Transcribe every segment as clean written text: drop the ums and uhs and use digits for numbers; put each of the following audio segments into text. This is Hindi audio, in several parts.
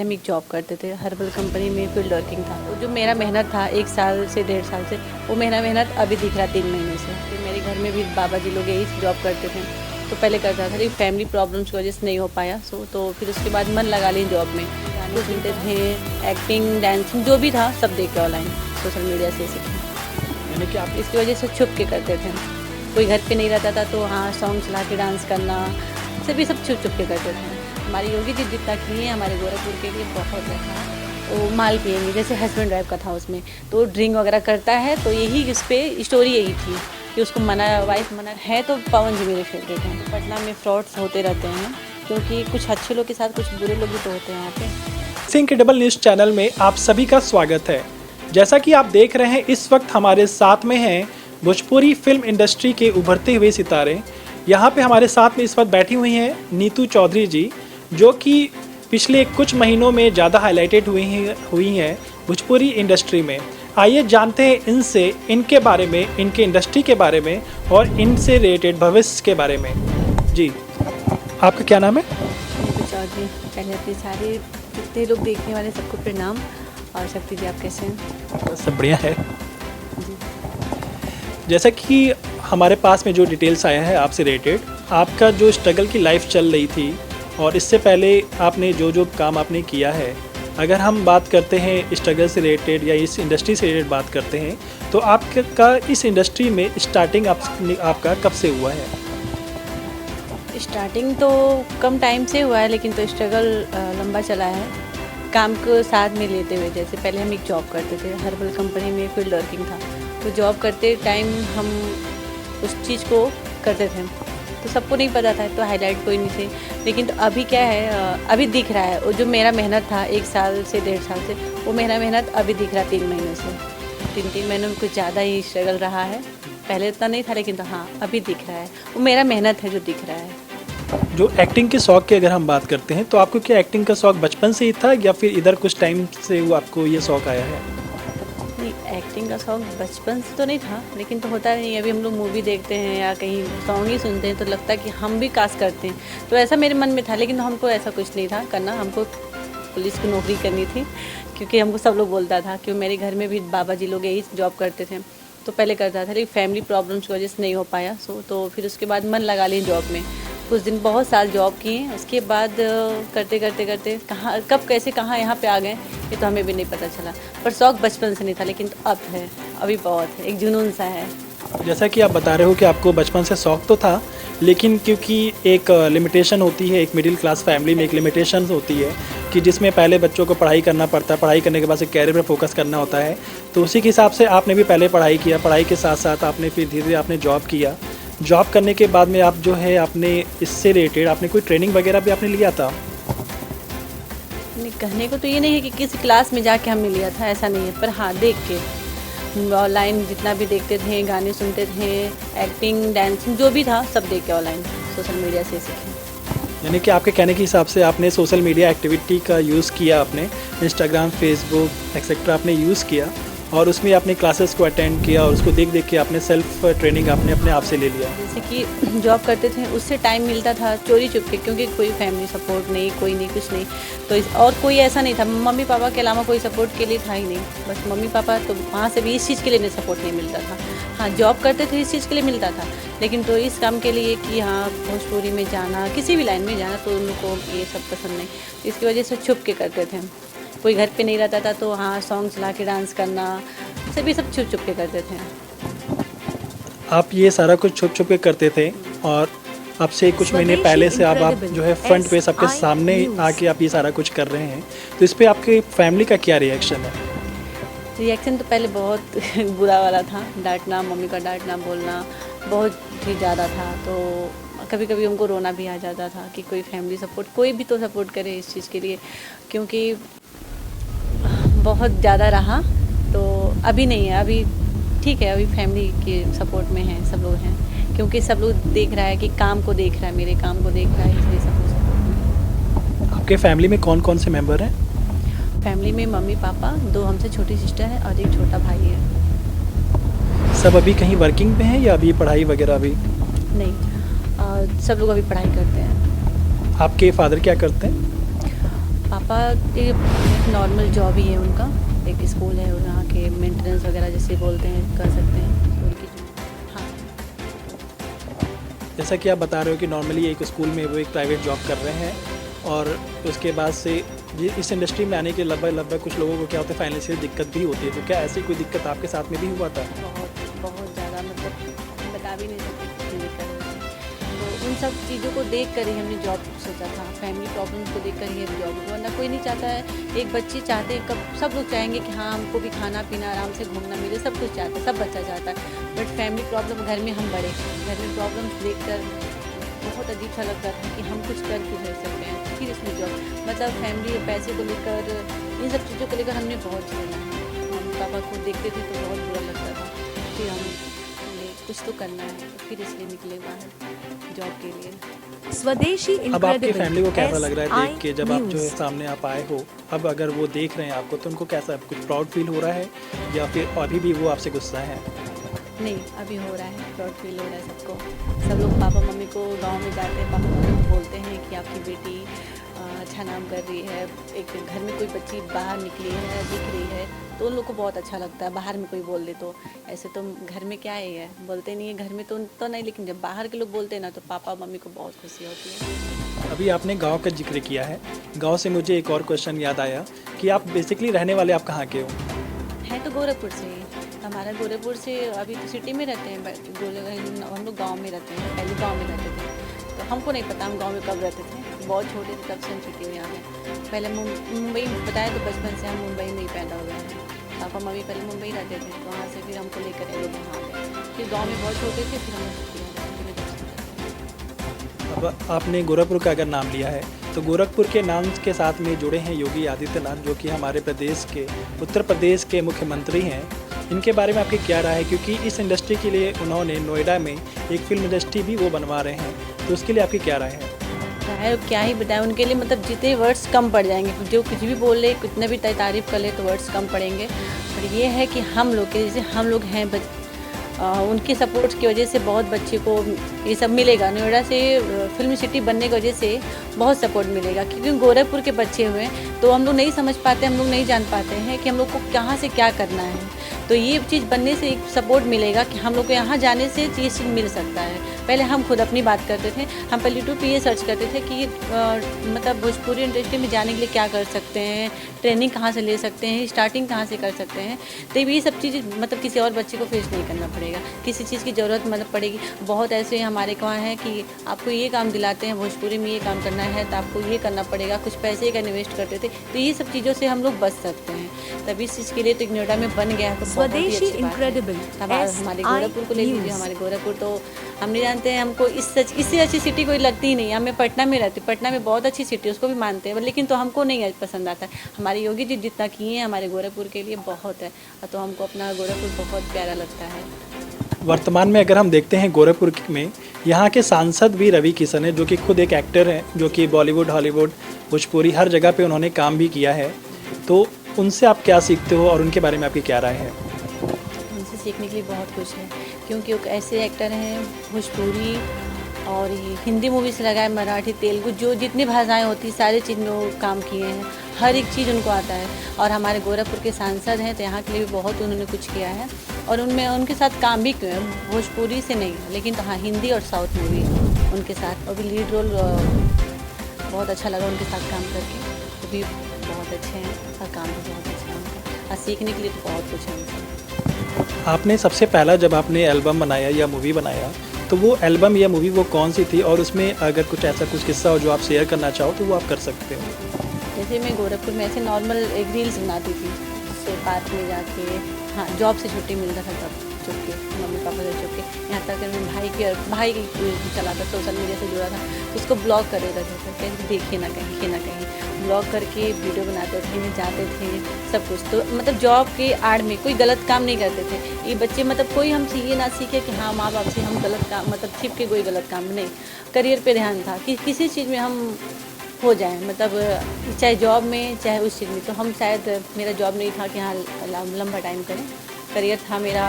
हम एक जॉब करते थे, हर्बल कंपनी में फील्ड वर्किंग था। वो जो मेरा मेहनत था 1 साल से 1.5 साल से, वो मेरा मेहनत अभी दिख रहा 3 महीने से। फिर मेरे घर में भी बाबा जी लोग यही जॉब करते थे, तो पहले करता था, लेकिन फैमिली प्रॉब्लम्स की वजह से नहीं हो पाया। तो फिर उसके बाद मन लगा ली जॉब में। गाने सुनते थे, एक्टिंग, डांसिंग जो भी था सब देख के ऑनलाइन सोशल मीडिया से सीखे। यानी कि आप इसकी वजह से छुप के करते थे। कोई घर पे नहीं रहता था तो हाँ सॉन्ग चला के डांस करना, सभी सब छुप छुप के करते थे। हमारी योगी जी जितना किए हैं हमारे गोरखपुर के लिए बहुत है। वो माल पिएंगे, जैसे हस्बैंड वाइफ का था उसमें, तो ड्रिंक वगैरह करता है, तो यही इस पर स्टोरी यही थी कि उसको मना, वाइफ मना है। तो पवन जी मेरे फेवरेट हैं। पटना में फ्रॉड्स होते रहते हैं, क्योंकि कुछ अच्छे लोग के साथ कुछ बुरे लोग भी तो होते हैं यहाँ पे। इनक्रेडिबल न्यूज़ चैनल में आप सभी का स्वागत है। जैसा कि आप देख रहे हैं, इस वक्त हमारे साथ में हैं भोजपुरी फिल्म इंडस्ट्री के उभरते हुए सितारे। यहाँ पे हमारे साथ में इस वक्त बैठी हुई हैं नीतू चौधरी जी, जो कि पिछले कुछ महीनों में ज़्यादा हाईलाइटेड हुई हैं भोजपुरी इंडस्ट्री में। आइए जानते हैं इनसे इनके बारे में, इनके इंडस्ट्री के बारे में और इनसे रिलेटेड भविष्य के बारे में। जी, आपका क्या नाम है? नीतू चौधरी। पहले अपने सारे जितने लोग देखने वाले सबको प्रणाम। और शक्ति जी, आप कैसे हैं? सब बढ़िया है। जी, जैसा कि हमारे पास में जो डिटेल्स आया है आपसे रिलेटेड, आपका जो स्ट्रगल की लाइफ चल रही थी और इससे पहले आपने जो काम आपने किया है, अगर हम बात करते हैं स्ट्रगल से रिलेटेड या इस इंडस्ट्री से रिलेटेड बात करते हैं, तो आपका इस इंडस्ट्री में स्टार्टिंग आपका कब से हुआ है? स्टार्टिंग तो कम टाइम से हुआ है, लेकिन तो स्ट्रगल लंबा चला है। काम को साथ में लेते हुए, जैसे पहले हम एक जॉब करते थे, हर्बल कंपनी में फील्ड वर्किंग था, तो जॉब करते टाइम हम उस चीज़ को करते थे, तो सबको नहीं पता था, तो हाईलाइट कोई नहीं थे। लेकिन तो अभी क्या है, अभी दिख रहा है। वो जो मेरा मेहनत था 1 साल से 1.5 साल से, वो मेरा मेहनत अभी दिख रहा 3 महीने से। 3 महीने में कुछ ज़्यादा ही स्ट्रगल रहा है। पहले इतना नहीं था, लेकिन तो हाँ अभी दिख रहा है। वो मेरा मेहनत है जो दिख रहा है। जो एक्टिंग के शौक़ की अगर हम बात करते हैं, तो आपको क्या एक्टिंग का शौक़ बचपन से ही था या फिर इधर कुछ टाइम से वो आपको ये शौक़ आया है? नहीं, एक्टिंग का शौक़ बचपन से तो नहीं था, लेकिन तो होता नहीं। अभी हम लोग मूवी देखते हैं या कहीं सॉन्ग ही सुनते हैं, तो लगता है कि हम भी कास्ट करते हैं, तो ऐसा मेरे मन में था। लेकिन हमको ऐसा कुछ नहीं था करना, हमको पुलिस की नौकरी करनी थी, क्योंकि हमको सब लोग बोलता था। क्योंकि मेरे घर में भी बाबा जी लोग यही जॉब करते थे, तो पहले करता था, लेकिन फैमिली प्रॉब्लम्स की वजह से नहीं हो पाया। तो फिर उसके बाद मन लगा ली जॉब में। कुछ दिन बहुत साल जॉब किए, उसके बाद करते करते करते कहाँ कब कैसे कहाँ यहाँ पे आ गए, ये तो हमें भी नहीं पता चला। पर शौक़ बचपन से नहीं था, लेकिन तो अब है, अभी बहुत है, एक जुनून सा है। जैसा कि आप बता रहे हो कि आपको बचपन से शौक़ तो था, लेकिन क्योंकि एक लिमिटेशन होती है, एक मिडिल क्लास फैमिली में एक लिमिटेशन होती है कि जिसमें पहले बच्चों को पढ़ाई करना पड़ता है, पढ़ाई करने के बाद से कैरियर पर फोकस करना होता है, तो उसी के हिसाब से आपने भी पहले पढ़ाई किया, पढ़ाई के साथ साथ आपने फिर धीरे धीरे आपने जॉब किया। जॉब करने के बाद में आप जो है आपने इससे रिलेटेड आपने कोई ट्रेनिंग वगैरह भी आपने लिया था? नहीं, कहने को तो ये नहीं है कि किसी क्लास में जाके हमने लिया था, ऐसा नहीं है। पर हाँ, देख के ऑनलाइन जितना भी देखते थे, गाने सुनते थे, एक्टिंग, डांसिंग जो भी था सब देख के ऑनलाइन सोशल मीडिया से सीखे। यानी कि आपके कहने के हिसाब से आपने सोशल मीडिया एक्टिविटी का यूज़ किया, आपने इंस्टाग्राम, फेसबुक एक्सेट्रा आपने यूज़ किया और उसमें आपने क्लासेस को अटेंड किया और उसको देख देख के आपने सेल्फ ट्रेनिंग आपने अपने आप से ले लिया। जैसे कि जॉब करते थे, उससे टाइम मिलता था चोरी चुप के, क्योंकि कोई फैमिली सपोर्ट नहीं, कोई नहीं, कुछ नहीं, तो और कोई ऐसा नहीं था। मम्मी पापा के अलावा कोई सपोर्ट के लिए था ही नहीं। बस मम्मी पापा, तो वहाँ से भी इस चीज़ के लिए नहीं सपोर्ट नहीं मिलता था। हाँ, जॉब करते थे इस चीज़ के लिए मिलता था, लेकिन तो इस काम के लिए कि हाँ भोजपुरी में जाना, किसी भी लाइन में जाना, तो उनको ये सब पसंद नहीं। इसकी वजह से छुप के करते थे। कोई घर पे नहीं रहता था, तो हाँ सॉन्ग चला के डांस करना, सभी सब छुप छुप के करते थे। आप ये सारा कुछ छुप छुप के करते थे और अब से कुछ महीने पहले से आप जो है फ्रंट पे सबके सामने आके आप ये सारा कुछ कर रहे हैं, तो इस पे आपके फैमिली का क्या रिएक्शन है? रिएक्शन तो पहले बहुत बुरा वाला था। डांटना, मम्मी का डांटना, बोलना बहुत ही ज़्यादा था। तो कभी कभी हमको रोना भी आ जाता था कि कोई फैमिली सपोर्ट, कोई भी तो सपोर्ट करे इस चीज़ के लिए, क्योंकि बहुत ज़्यादा रहा। तो अभी नहीं है, अभी ठीक है, अभी फैमिली के सपोर्ट में है, सब लोग हैं, क्योंकि सब लोग देख रहा है कि काम को देख रहा है, मेरे काम को देख रहा है, इसलिए सब लोग सपोर्ट में। आपके फैमिली में कौन कौन से मेंबर हैं? फैमिली में मम्मी पापा, 2 हमसे छोटी सिस्टर है और एक छोटा भाई है। सब अभी कहीं वर्किंग में हैं या अभी पढ़ाई वगैरह अभी? नहीं, सब लोग अभी पढ़ाई करते हैं। आपके फादर क्या करते हैं? पापा एक नॉर्मल जॉब ही है उनका, एक स्कूल है और यहाँ के मेंटेनेंस वगैरह जैसे बोलते हैं कर सकते हैं तो उनकी हाँ। जैसा कि आप बता रहे हो कि नॉर्मली एक स्कूल में वो एक प्राइवेट जॉब कर रहे हैं और उसके बाद से ये इस इंडस्ट्री में आने के लगभग कुछ लोगों को क्या होता है फाइनेंशियल दिक्कत भी होती है, तो क्या ऐसी कोई दिक्कत आपके साथ में भी हुआ था? बहुत ज़्यादा, मतलब बता भी नहीं सकते कितनी दिक्कत होती है। तो उन सब चीज़ों को देख कर ही हमने जॉब सोचा था, फैमिली प्रॉब्लम्स को देख कर ही जॉब, वरना कोई नहीं चाहता है। एक बच्चे चाहते हैं, कब सब लोग चाहेंगे कि हाँ हमको भी खाना पीना आराम से घूमना मिले, सब कुछ चाहते हैं, सब बच्चा चाहता है। बट फैमिली प्रॉब्लम घर में हम बड़े, घर में प्रॉब्लम्स देख कर बहुत अजीब सा लगता था कि हम कुछ कर क्यों रह सकते हैं। फिर इसमें जॉब, मतलब फैमिली पैसे को लेकर, इन सब चीज़ों को लेकर हमने बहुत झेला है। हम पापा को देखते थे तो बहुत बुरा लगता था, फिर हमने कुछ तो करना है, तो फिर इसलिए निकले बाहर जॉब के लिए। स्वदेशी अब आपकी इनक्रेडिबल फैमिली को कैसा लग रहा है देख के, जब आप जो है न्यूज़। सामने आप आए हो, अब अगर वो देख रहे हैं आपको तो उनको कैसा कुछ प्राउड फील हो रहा है या फिर अभी भी वो आपसे गुस्सा है? नहीं, अभी हो रहा है, प्राउड फील हो रहा है सबको। सब लोग पापा मम्मी को गांव में जाते हैं, पापा मम्मी को बोलते हैं कि आपकी बेटी अच्छा नाम कर रही है। एक घर में कोई बच्ची बाहर निकली है, दिख रही है, तो उन लोग को बहुत अच्छा लगता है। बाहर में कोई बोल दे तो, ऐसे तो घर में क्या है बोलते नहीं है, घर में तो नहीं, लेकिन जब बाहर के लोग बोलते हैं ना तो पापा मम्मी को बहुत खुशी होती है। अभी आपने गांव का जिक्र किया है, गांव से मुझे एक और क्वेश्चन याद आया कि आप बेसिकली रहने वाले आप कहाँ के हो? हैं तो गोरखपुर से ही, हमारा गोरखपुर से, अभी तो सिटी में रहते हैं, हम लोग गाँव में रहते हैं, पहले गाँव में रहते थे, तो हमको नहीं पता हम गाँव में कब रहते थे, बहुत छोटे थे तब से हम सिटी में आ गए। पहले मुंबई बताया तो बचपन से हम मुंबई में ही पैदा हुए हैं। पापा मम्मी पहले मुंबई रहते थे, तो वहाँ से फिर हमको लेकर ये लोग वहाँ आ गए, फिर गाँव में बहुत छोटे थे, फिर हम सिटी में गए। अब आपने गोरखपुर का अगर नाम लिया है तो गोरखपुर के नाम के साथ में जुड़े हैं योगी आदित्यनाथ, जो कि हमारे प्रदेश के, उत्तर प्रदेश के मुख्यमंत्री हैं। इनके बारे में आपकी क्या राय है, क्योंकि इस इंडस्ट्री के लिए उन्होंने नोएडा में एक फिल्म इंडस्ट्री भी वो बनवा रहे हैं, तो उसके लिए आपकी क्या राय है? क्या ही बताएं उनके लिए, मतलब जितने वर्ड्स कम पड़ जाएंगे, जो कुछ भी बोल ले, कितने भी तारीफ कर ले तो वर्ड्स कम पड़ेंगे। पर ये है कि हम लोग के जैसे हम लोग हैं, उनके सपोर्ट की वजह से बहुत बच्चे को ये सब मिलेगा। नोएडा से फिल्म सिटी बनने की वजह से बहुत सपोर्ट मिलेगा, क्योंकि गोरखपुर के बच्चे हुए तो हम लोग नहीं समझ पाते, हम लोग नहीं जान पाते हैं कि हम लोग को कहाँ से क्या करना है। तो ये चीज़ बनने से एक सपोर्ट मिलेगा कि हम लोग को यहाँ जाने से ये चीज़ मिल सकता है। पहले हम खुद अपनी बात करते थे, हम पहले यूट्यूब पे ये सर्च करते थे कि मतलब भोजपुरी इंडस्ट्री में जाने के लिए क्या कर सकते हैं, ट्रेनिंग कहाँ से ले सकते हैं, स्टार्टिंग कहाँ से कर सकते हैं। तो ये सब चीज़ मतलब किसी और बच्चे को फेस नहीं करना पड़ेगा, किसी चीज़ की ज़रूरत मतलब पड़ेगी। बहुत ऐसे हमारे वहाँ हैं कि आपको ये काम दिलाते हैं, भोजपुरी में ये काम करना है तो आपको ये करना पड़ेगा, कुछ पैसे का इन्वेस्ट करते थे, तो ये सब चीज़ों से हम लोग बच सकते हैं। तभी इस चीज़ के लिए तो नोएडा में बन गया है, तो स्वदेशी इनक्रेडिबल हमारे गोरखपुर को ले लीजिए, हमारे गोरखपुर तो हम नहीं जानते हैं, हमको इससे अच्छी सिटी कोई लगती ही नहीं। हमें पटना में रहते, पटना में बहुत अच्छी सिटी, उसको भी मानते हैं, लेकिन तो हमको नहीं पसंद आता है। हमारे योगी जी जितना किए हैं हमारे गोरखपुर के लिए बहुत है, तो हमको अपना गोरखपुर बहुत प्यारा लगता है। वर्तमान में अगर हम देखते हैं गोरखपुर में, यहाँ के सांसद भी रवि किशन है, जो कि खुद एक एक्टर हैं, जो कि बॉलीवुड, हॉलीवुड, भोजपुरी हर जगह पे उन्होंने काम भी किया है। तो उनसे आप क्या सीखते हो और उनके बारे में आपकी क्या राय है? उनसे सीखने के लिए बहुत कुछ है, क्योंकि वो ऐसे एक्टर हैं, भोजपुरी और ये हिंदी मूवी से लगाए, मराठी, तेलुगु, जो जितनी भाषाएं होती सारी चीज़ में वो काम किए हैं, हर एक चीज़ उनको आता है। और हमारे गोरखपुर के सांसद हैं, तो यहाँ के लिए भी बहुत उन्होंने कुछ किया है, और उनमें उनके साथ काम भी किया, भोजपुरी से नहीं लेकिन तो हाँ हिंदी और साउथ मूवी उनके साथ, और भी लीड रोल बहुत अच्छा लगा उनके साथ काम करके। वो भी बहुत अच्छे हैं और काम भी बहुत अच्छा है उनका, और सीखने के लिए तो बहुत कुछ है उनसे। आपने सबसे पहला जब आपने एल्बम बनाया या मूवी बनाया, तो वो एल्बम या मूवी वो कौन सी थी, और उसमें अगर कुछ ऐसा कुछ किस्सा हो जो आप शेयर करना चाहो तो वो आप कर सकते हो। जैसे मैं गोरखपुर में ऐसे नॉर्मल एक रील्स बनाती थी, उससे पार्क में जाके, हाँ जॉब से छुट्टी मिलता था तब चुप के, मम्मी पापा से चुप के, यहाँ तक मैं भाई चलाता, सोशल मीडिया से जुड़ा था, तो उसको ब्लॉग कर देता था, कहीं देखे ना कहीं ब्लॉग करके वीडियो बनाते थे, जाते थे, सब कुछ। तो मतलब जॉब के आड़ में कोई गलत काम नहीं करते थे ये बच्चे, मतलब कोई हमसे ये ना सीखे कि हाँ माँ बाप से हम गलत काम, मतलब छिप के कोई गलत काम नहीं, करियर पे ध्यान था कि किसी चीज़ में हम हो जाए, मतलब चाहे जॉब में चाहे उस चीज़ में। तो हम शायद, मेरा जॉब नहीं था कि हाँ लंबा टाइम करें, करियर था मेरा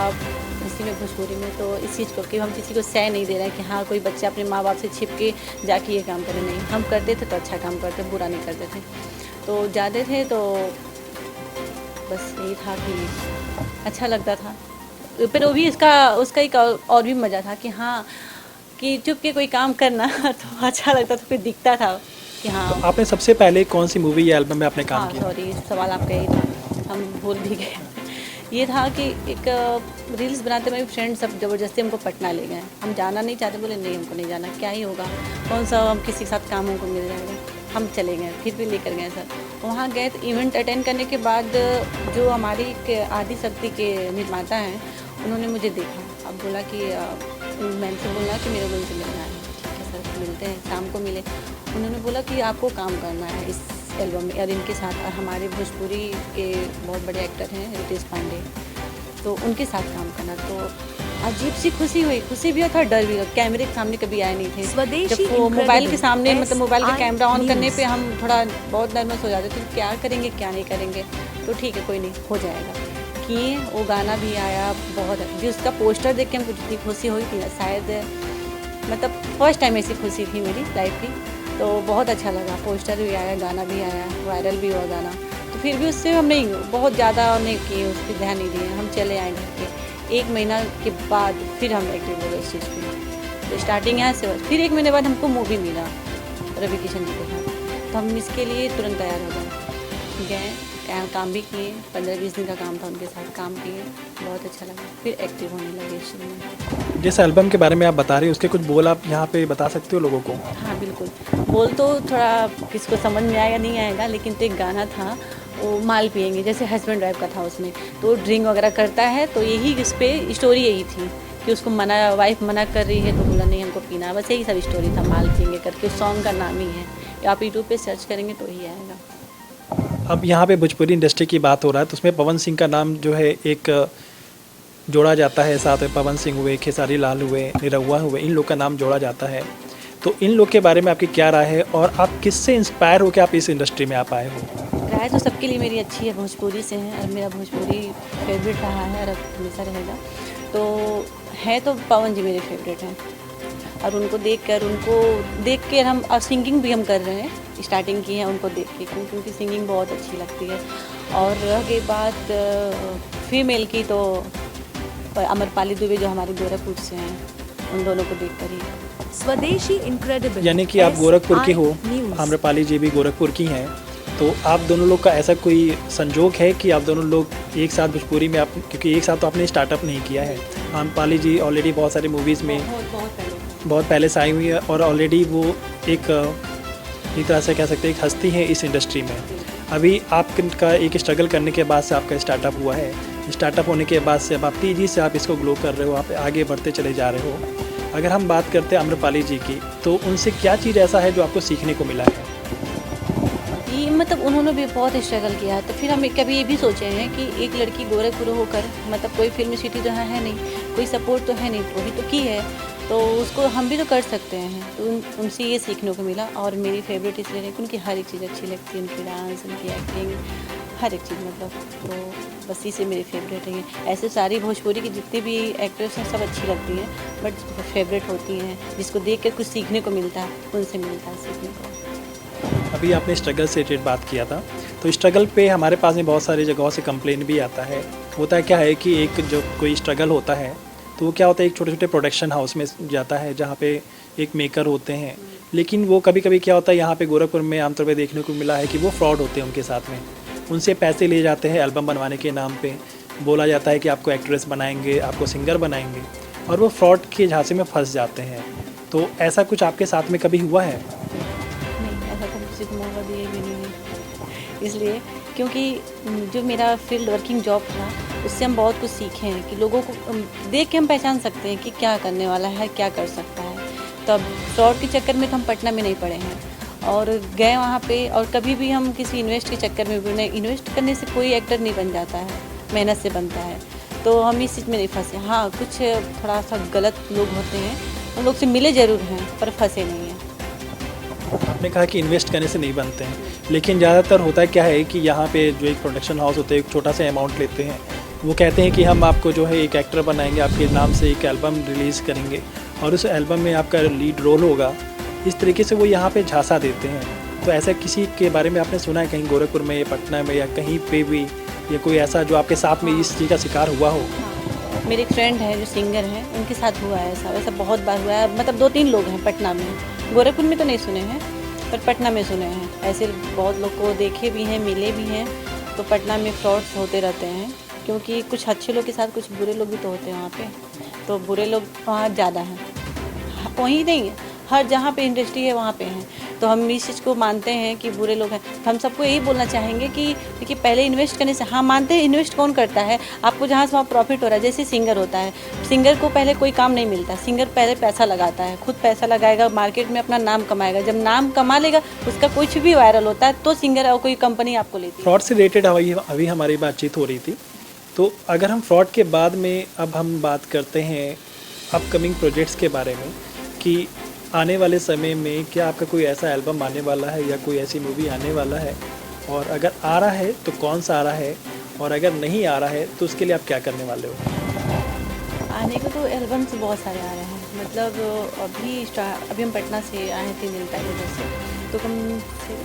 इसी में, भोजपुरी में। तो इस चीज़ को कि हम किसी को सह नहीं दे रहे हैं कि हाँ कोई बच्चा अपने माँ बाप से छिप के जाके ये काम करे, नहीं, हम करते थे तो अच्छा काम करते, बुरा नहीं करते थे। तो जाते थे तो बस यही था कि अच्छा लगता था। फिर वो भी उसका एक और भी मज़ा था कि हाँ, कि चुप के कोई काम करना तो अच्छा लगता था, फिर दिखता था कि हाँ। तो आपने सबसे पहले कौन सी मूवी या एल्बम में आपने काम हाँ किया? सॉरी, सवाल आपका यही था, हम भूल भी गए। ये था कि एक रील्स बनाते मेरे फ्रेंड सब ज़बरदस्ती हमको पटना ले गए। हम जाना नहीं चाहते, बोले नहीं हमको नहीं जाना, क्या ही होगा, कौन सा हम किसी के साथ काम हमको मिल जाएगा। हम चले गए, फिर भी लेकर गए सर। वहाँ गए तो इवेंट अटेंड करने के बाद जो हमारी एक आदि शक्ति के निर्माता हैं, उन्होंने मुझे देखा। अब बोला कि मैम से बोला कि मेरे को उनसे मिलना है। ठीक है सर, मिलते हैं। शाम को मिले, उन्होंने बोला कि आपको काम करना है इस एल्बम में और इनके साथ। और हमारे भोजपुरी के बहुत बड़े एक्टर हैं रितेश पांडे, तो उनके साथ काम करना। तो अजीब सी खुशी हुई, खुशी भी था, डर भी हुआ। कैमरे के सामने कभी आए नहीं थे। स्वदेशी जब वो मोबाइल के सामने, मतलब मोबाइल का SI कैमरा ऑन करने News। पे हम थोड़ा बहुत नर्वस हो जाते थे, क्या करेंगे क्या नहीं करेंगे। तो ठीक है, कोई नहीं, हो जाएगा। किए, वो गाना भी आया, बहुत भी उसका पोस्टर देख के हमको जितनी खुशी हुई थी ना, शायद मतलब फर्स्ट टाइम ऐसी खुशी थी मेरी लाइफ की। तो बहुत अच्छा लगा, पोस्टर भी आया, गाना भी आया, वायरल भी हुआ गाना। तो फिर भी उससे हम नहीं, बहुत ज़्यादा नहीं किए, उस पर ध्यान नहीं दिए, हम चले आए घर पे। 1 महीना के बाद फिर हम एक्टिव हो गए इस चीज़ पे। तो स्टार्टिंग यहाँ से हुआ। फिर 1 महीने बाद हमको मूवी मिला रवि किशन जी के साथ, तो हम इसके लिए तुरंत तैयार हो गए, काम भी किए। 15-20 दिन का काम था, उनके साथ काम किए, बहुत अच्छा लगा। फिर एक्टिव होने लगे इस चीज़ में। जिस एल्बम के बारे में आप बता रहे हैं उसके कुछ बोल आप यहाँ पे बता सकते हो लोगों को? हाँ बिल्कुल, बोल तो थोड़ा किसको समझ में आएगा नहीं आएगा, लेकिन तो एक गाना था, वो माल पिएंगे, जैसे हस्बैंड वाइफ का था उसमें। तो ड्रिंक वगैरह करता है, तो यही इस पर स्टोरी यही थी कि उसको वाइफ मना कर रही है, तो बोला नहीं हमको पीना है। बस यही सब स्टोरी था, माल पिएंगे करके। उस सॉन्ग का नाम ही है, आप यूट्यूब पे सर्च करेंगे तो ही आएगा। अब यहाँ पे भोजपुरी इंडस्ट्री की बात हो रहा है, तो उसमें पवन सिंह का नाम जो है एक जोड़ा जाता है। साथ में पवन सिंह हुए, खेसारी लाल हुए, निरहुआ हुए, इन लोग का नाम जोड़ा जाता है। तो इन लोग के बारे में आपकी क्या राय है और आप किससे इंस्पायर होकर आप इस इंडस्ट्री में आप आए हो? राय तो सबके लिए मेरी अच्छी है, भोजपुरी से है, और मेरा भोजपुरी फेवरेट रहा है और अब हमेशा रहेगा। तो है तो पवन जी मेरे फेवरेट हैं, और उनको देख कर हम, और सिंगिंग भी हम कर रहे हैं, स्टार्टिंग की है उनको देख के, क्योंकि उनकी सिंगिंग बहुत अच्छी लगती है। और रही बात फीमेल की, तो अमरपाली दुबे जो हमारे गोरखपुर से हैं, उन दोनों को देख कर ही। स्वदेशी इनक्रेडिबल। यानी कि आप गोरखपुर की हो, News। आम्रपाली जी भी गोरखपुर की हैं, तो आप दोनों लोग का ऐसा कोई संजोग है कि आप दोनों लोग एक साथ भोजपुरी में आप, क्योंकि एक साथ तो आपने स्टार्टअप नहीं किया है। आम्रपाली जी ऑलरेडी बहुत सारी मूवीज़ में बहुत पहले से आई हुई है, और ऑलरेडी वो एक तरह से कह सकते हैं एक हस्ती है इस इंडस्ट्री में। अभी आपका एक स्ट्रगल करने के बाद से आपका स्टार्टअप हुआ है। स्टार्टअप होने के बाद से अब आप तेज़ी से आप इसको ग्रो कर रहे हो, आप आगे बढ़ते चले जा रहे हो। अगर हम बात करते हैं आम्रपाली जी की, तो उनसे क्या चीज़ ऐसा है जो आपको सीखने को मिला है? ये मतलब उन्होंने भी बहुत स्ट्रगल किया है। तो फिर हम कभी ये भी सोचे हैं कि एक लड़की गोरखपुर होकर, मतलब कोई फिल्म सिटी तो है नहीं, कोई सपोर्ट तो है नहीं, वही तो की है, तो उसको हम भी तो कर सकते हैं। तो उनसे ये सीखने को मिला। और मेरी फेवरेट इसलिए है कि उनकी हर एक चीज़ अच्छी लगती है, उनकी डांस, उनकी एक्टिंग, हर एक चीज़, मतलब तो बस इसे मेरी फेवरेट है। ऐसे सारी भोजपुरी की जितनी भी एक्ट्रेस हैं सब अच्छी लगती हैं, बट फेवरेट होती हैं जिसको देख कर कुछ सीखने को मिलता है, उनसे मिलता है सीखने को। अभी आपने स्ट्रगल से रिलेटेड बात किया था, तो स्ट्रगल पे हमारे पास में बहुत सारी जगहों से कंप्लेन भी आता है। होता क्या है कि एक जो कोई स्ट्रगल होता है, तो वो क्या होता है, एक छोटे छोटे प्रोडक्शन हाउस में जाता है जहाँ पे एक मेकर होते हैं। लेकिन वो कभी कभी क्या होता है, यहाँ पे गोरखपुर में आमतौर पे देखने को मिला है कि वो फ्रॉड होते हैं उनके साथ में। उनसे पैसे लिए जाते हैं एल्बम बनवाने के नाम पे, बोला जाता है कि आपको एक्ट्रेस बनाएंगे, आपको सिंगर बनाएंगे, और वो फ्रॉड के झांसे में फंस जाते हैं। तो ऐसा कुछ आपके साथ में कभी हुआ है? नहीं, ऐसा तो किसी को मौका दिया भी नहीं है। इसलिए क्योंकि जो मेरा फील्ड वर्किंग जॉब था, उससे हम बहुत कुछ सीखे हैं कि लोगों को देख के हम पहचान सकते हैं कि क्या करने वाला है, क्या कर सकता है। तो अब फ्रॉड के चक्कर में तो हम पटना में नहीं पड़े हैं, और गए वहाँ पे, और कभी भी हम किसी इन्वेस्ट के चक्कर में भी नहीं, इन्वेस्ट करने से कोई एक्टर नहीं बन जाता है, मेहनत से बनता है। तो हम इस चीज़ में नहीं फंसे। हाँ, कुछ थोड़ा सा गलत लोग होते हैं, उन लोग से मिले ज़रूर हैं, पर फंसे नहीं हैं। आपने कहा कि इन्वेस्ट करने से नहीं बनते हैं, लेकिन ज़्यादातर होता है क्या है कि यहाँ पे जो एक प्रोडक्शन हाउस होते हैं, एक छोटा सा अमाउंट लेते हैं, वो कहते हैं कि हम आपको जो है एक एक्टर बनाएंगे, आपके नाम से एक एल्बम रिलीज़ करेंगे, और उस एल्बम में आपका लीड रोल होगा। इस तरीके से वो यहाँ पे झांसा देते हैं। तो तो ऐसा किसी के बारे में आपने सुना है कहीं गोरखपुर में या पटना में या कहीं पे भी, या कोई ऐसा जो आपके साथ में इस चीज़ का शिकार हुआ हो? मेरे एक फ्रेंड है जो सिंगर हैं, उनके साथ हुआ है ऐसा, वैसा बहुत बार हुआ है। मतलब 2-3 लोग हैं पटना में, गोरखपुर में तो नहीं सुने हैं पर पटना में सुने हैं। ऐसे बहुत लोग को देखे भी हैं, मिले भी हैं। तो पटना में फ्रॉड्स होते रहते हैं, क्योंकि कुछ अच्छे लोग के साथ कुछ बुरे लोग भी तो होते हैं वहाँ पे। तो बुरे लोग वहाँ ज़्यादा हैं, वहीं नहीं, हर जहाँ पे इंडस्ट्री है वहाँ पे हैं। तो हम इस चीज़ को मानते हैं कि बुरे लोग हैं। तो हम सबको यही बोलना चाहेंगे कि देखिए, पहले इन्वेस्ट करने से, हाँ मानते हैं इन्वेस्ट कौन करता है, आपको जहाँ से वहाँ प्रॉफिट हो रहा है। जैसे सिंगर होता है, सिंगर को पहले कोई काम नहीं मिलता, सिंगर पहले पैसा लगाता है, खुद पैसा लगाएगा, मार्केट में अपना नाम कमाएगा। जब नाम कमा लेगा, उसका कुछ भी वायरल होता है तो सिंगर और कोई कंपनी आपको लेती है। फ्रॉड से रिलेटेड अभी हमारी बातचीत हो रही थी, तो अगर हम फ्रॉड के बाद में अब हम बात करते हैं अपकमिंग प्रोजेक्ट्स के बारे में कि आने वाले समय में क्या आपका कोई ऐसा एल्बम आने वाला है या कोई ऐसी मूवी आने वाला है, और अगर आ रहा है तो कौन सा आ रहा है, और अगर नहीं आ रहा है तो उसके लिए आप क्या करने वाले हो? आने को तो एल्बम्स बहुत सारे आ रहे हैं। मतलब अभी हम पटना से आए हैं 3 दिन पहले, जैसे तो कम से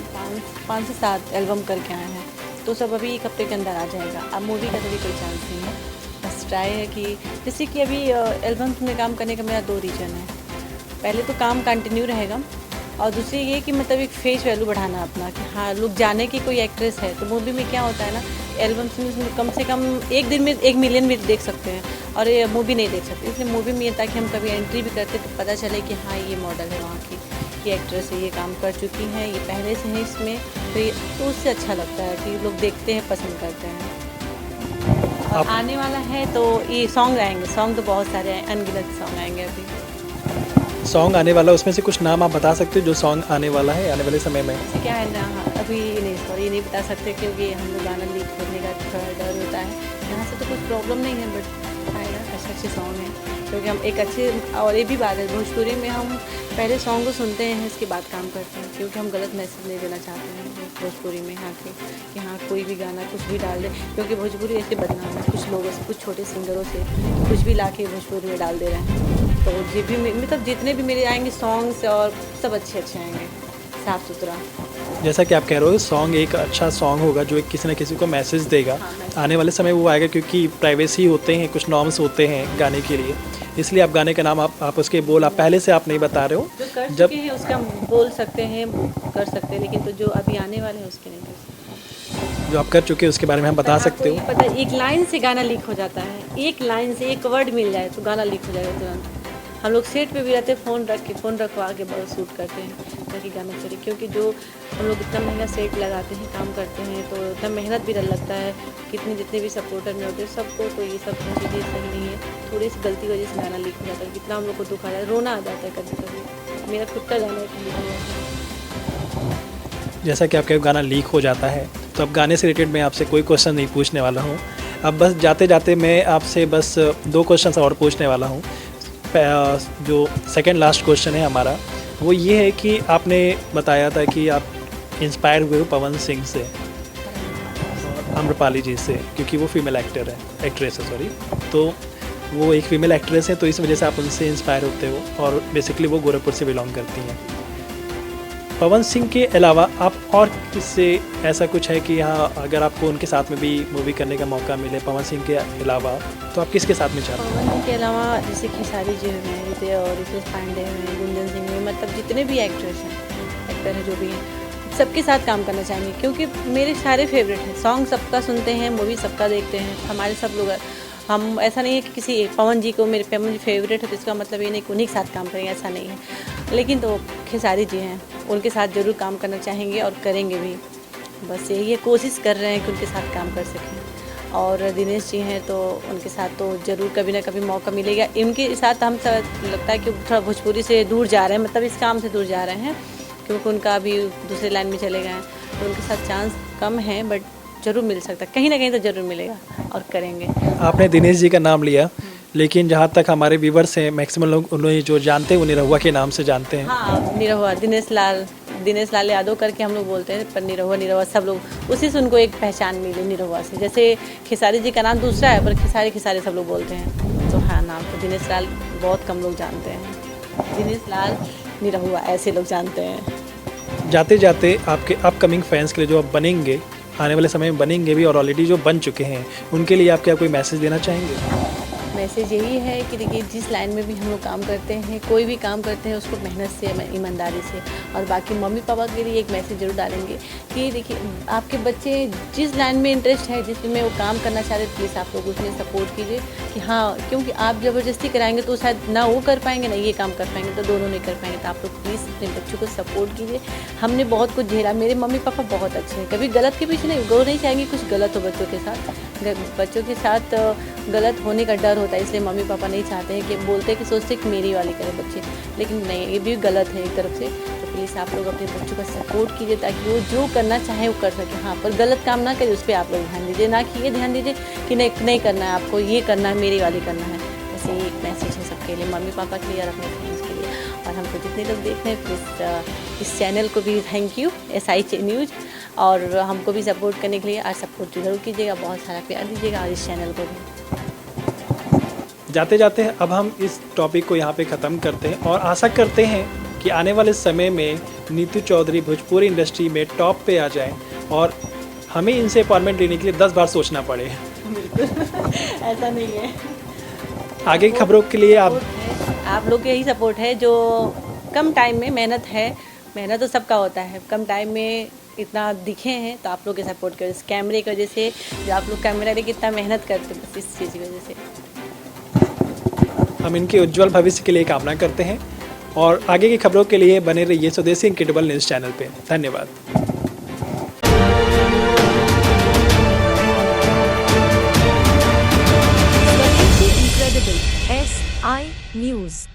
5 से 7 एल्बम करके आए हैं। तो सब अभी 1 हफ्ते के अंदर आ जाएगा। अब मूवी का तो भी कोई चांस नहीं है। बस ट्राई है कि जैसे कि अभी एल्बम्स में काम करने का मेरा 2 रीज़न है। पहले तो काम कंटिन्यू रहेगा, और दूसरी ये कि मतलब एक फेस वैल्यू बढ़ाना अपना, कि हाँ लोग जाने की कोई एक्ट्रेस है। तो मूवी में क्या होता है ना, एल्बम्स में कम से कम एक दिन में 1 मिलियन भी देख सकते हैं, और ये मूवी नहीं देख सकते। इसलिए मूवी में ये, ताकि हम कभी एंट्री भी करते तो पता चले कि हाँ ये मॉडल है वहाँ की, ये एक्ट्रेस है, ये काम कर चुकी हैं, ये पहले से है इसमें। तो उससे अच्छा लगता है कि लोग देखते हैं, पसंद करते हैं। और आने वाला है तो ये सॉन्ग आएंगे, सॉन्ग तो बहुत सारे हैं, अनगिनत सॉन्ग आएंगे। अभी सॉन्ग आने वाला, उसमें से कुछ नाम आप बता सकते हो जो सॉन्ग आने वाला है आने वाले समय में? जैसे क्या है ना, अभी नहीं, सॉरी नहीं बता सकते, क्योंकि हम लोग गाना लीक करने का थोड़ा डर होता है। यहाँ से तो कुछ प्रॉब्लम नहीं है, बट आएगा, अच्छे सॉन्ग हैं। क्योंकि हम एक अच्छे, और ये भी बात है, भोजपुरी में हम पहले सॉन्ग को सुनते हैं, इसके बाद काम करते हैं, क्योंकि हम गलत मैसेज नहीं देना चाहते हैं भोजपुरी में यहाँ के, कि हाँ कोई भी गाना कुछ भी डाल दे। क्योंकि भोजपुरी ऐसे बदनाम है कुछ लोगों से, कुछ छोटे सिंगरों से, कुछ भी ला के भोजपुरी में डाल दे रहे हैं। तो ये भी मतलब जितने भी मेरे आएंगे सॉन्ग्स, और सब अच्छे आएंगे, साफ़ सुथरा। जैसा कि आप कह रहे हो, सॉन्ग एक अच्छा सॉन्ग होगा जो एक किसी न किसी को मैसेज देगा। आने वाले समय वो आएगा, क्योंकि प्राइवेसी होते हैं, कुछ नॉर्म्स होते हैं गाने के लिए, इसलिए आप गाने का नाम आप उसके बोल आप पहले से आप नहीं बता रहे हो। जो कर चुके हैं उसका बोल सकते हैं, कर सकते हैं, लेकिन तो जो अभी आने वाले हैं उसके नहीं कर सकते। जो आप कर चुके हैं उसके बारे में हम बता सकते हो। पता है, एक लाइन से गाना लीक हो जाता है, एक लाइन से एक वर्ड मिल जाए तो गाना लीक हो जाएगा तुरंत। हम लोग सेट पे भी रहते हैं, फ़ोन रखवा के बहुत शूट करते हैं ताकि गाना चले, क्योंकि जो हम लोग इतना महंगा सेट लगाते हैं, काम करते हैं, तो इतना मेहनत भी लगता है। जितने भी सपोर्टर में होते हैं सबको, तो ये सब चीज़ें सही नहीं है। थोड़ी सी गलती की वजह से गाना लीक हो जाता है, कितना हम लोग को दुख आ रहा है, रोना आ जाता है कभी कभी। मेरा खुद का गाना जैसा कि आपका गाना लीक हो जाता है, तो अब गाने से रिलेटेड मैं आपसे कोई क्वेश्चन नहीं पूछने वाला हूँ। अब बस जाते जाते मैं आपसे बस 2 क्वेश्चन और पूछने वाला हूँ। जो सेकंड लास्ट क्वेश्चन है हमारा, वो ये है कि आपने बताया था कि आप इंस्पायर हुए हो पवन सिंह से और आम्रपाली जी से, क्योंकि वो फीमेल एक्ट्रेस है सॉरी, तो वो एक फीमेल एक्ट्रेस है, तो इस वजह से आप उनसे इंस्पायर होते हो, और बेसिकली वो गोरखपुर से बिलोंग करती हैं। पवन सिंह के अलावा आप और किससे ऐसा कुछ है कि हाँ अगर आपको उनके साथ में भी मूवी करने का मौका मिले पवन सिंह के अलावा, तो आप किसके साथ में चाहते हैं? पवन सिंह के अलावा जैसे खेसारी जी हैं, और रितेश पांडे हैं, गुंजन सिंह हैं, मतलब जितने भी एक्टर हैं जो भी हैं, सबके साथ काम करना चाहेंगे, क्योंकि मेरे सारे फेवरेट हैं। सॉन्ग सबका सुनते हैं, मूवी सबका देखते हैं, हमारे सब लोग। हम ऐसा नहीं है कि किसी एक पवन जी फेवरेट है तो इसका मतलब ये नहीं कि उन्हीं के साथ काम करेंगे, ऐसा नहीं है। लेकिन तो खेसारी जी हैं, उनके साथ ज़रूर काम करना चाहेंगे और करेंगे भी। बस यही है, कोशिश कर रहे हैं कि उनके साथ काम कर सकें। और दिनेश जी हैं तो उनके साथ तो ज़रूर कभी ना कभी मौका मिलेगा। इनके साथ हम सब लगता है कि थोड़ा भोजपुरी से दूर जा रहे हैं, मतलब इस काम से दूर जा रहे हैं, क्योंकि उनका अभी दूसरे लाइन में चले गए हैं, तो उनके साथ चांस कम है, बट ज़रूर मिल सकता है, कहीं ना कहीं तो ज़रूर मिलेगा और करेंगे। आपने दिनेश जी का नाम लिया, लेकिन जहाँ तक हमारे व्यूवर्स हैं मैक्सिमम लोग उन्हें जो जानते हैं वो निरहुआ के नाम से जानते हैं। हाँ, निरहुआ, दिनेश लाल यादव करके हम लोग बोलते हैं, पर निरहुआ सब लोग उसी से उनको एक पहचान मिली निरहुआ से। जैसे खेसारी जी का नाम दूसरा है, पर खेसारी सब लोग बोलते हैं, तो हाँ नाम तो दिनेश लाल बहुत कम लोग जानते हैं। दिनेश लाल निरहुआ ऐसे लोग जानते हैं। जाते जाते आपके अपकमिंग फैंस के लिए जो अब बनेंगे, आने वाले समय में बनेंगे भी और ऑलरेडी जो बन चुके हैं, उनके लिए आप क्या कोई मैसेज देना चाहेंगे? मैसेज यही है कि देखिए, जिस लाइन में भी हम लोग काम करते हैं, कोई भी काम करते हैं उसको मेहनत से, ईमानदारी से, और बाकी मम्मी पापा के लिए एक मैसेज ज़रूर डालेंगे कि देखिए, आपके बच्चे जिस लाइन में इंटरेस्ट है, जिसमें वो काम करना चाह रहे, प्लीज़ आप लोग उसमें सपोर्ट कीजिए कि हाँ, क्योंकि आप ज़बरदस्ती कराएंगे तो शायद ना वो कर पाएंगे ना ये काम कर पाएंगे, तो दोनों नहीं कर पाएंगे। तो आप लोग प्लीज़ अपने बच्चों को सपोर्ट कीजिए। हमने बहुत कुछ झेला, मेरे मम्मी पापा बहुत अच्छे हैं, कभी गलत के पीछे नहीं, वो नहीं चाहेंगे कुछ गलत हो बच्चों के साथ। बच्चों के साथ गलत होने का डर होता है, इसलिए मम्मी पापा नहीं चाहते हैं कि बोलते हैं कि सोचते हैं कि मेरी वाली करें बच्चे, लेकिन नहीं, ये भी गलत है एक तरफ से। तो प्लीज़ आप लोग अपने बच्चों का सपोर्ट कीजिए ताकि वो जो करना चाहे वो कर सके। हाँ, पर गलत काम ना करे, उस पर आप लोग ध्यान दीजिए, ना कि ये ध्यान दीजिए कि नहीं करना है आपको, ये करना है, मेरी वाली करना है। बस ये एक मैसेज है सबके लिए, मम्मी पापा के लिए और अपने फ्रेंड्स के लिए। और हमको जितने लोग देख रहे हैं, प्लीज़ इस चैनल को भी थैंक यू, SI न्यूज़, और हमको भी सपोर्ट करने के लिए और सपोर्ट ज़रूर कीजिएगा, बहुत सारा प्यार दीजिएगा, और इस चैनल को भी। जाते जाते अब हम इस टॉपिक को यहाँ पे ख़त्म करते हैं और आशा करते हैं कि आने वाले समय में नीतू चौधरी भोजपुरी इंडस्ट्री में टॉप पे आ जाएं और हमें इनसे अपॉइंटमेंट लेने के लिए 10 बार सोचना पड़े। ऐसा नहीं है। आगे की खबरों के लिए आप लोग के यही सपोर्ट है, जो कम टाइम में मेहनत तो सबका होता है, कम टाइम में इतना दिखे हैं, तो आप लोग के सपोर्ट करें। इस कैमरे की वजह से, जो आप लोग कैमरा लेके कितना मेहनत करते हैं, बस इस चीज़ की वजह से हम इनके उज्जवल भविष्य के लिए कामना करते हैं। और आगे की खबरों के लिए बने रहिए स्वदेशी इनक्रेडिबल न्यूज़ चैनल पे। धन्यवाद। स्वदेशी इनक्रेडिबल SI न्यूज़।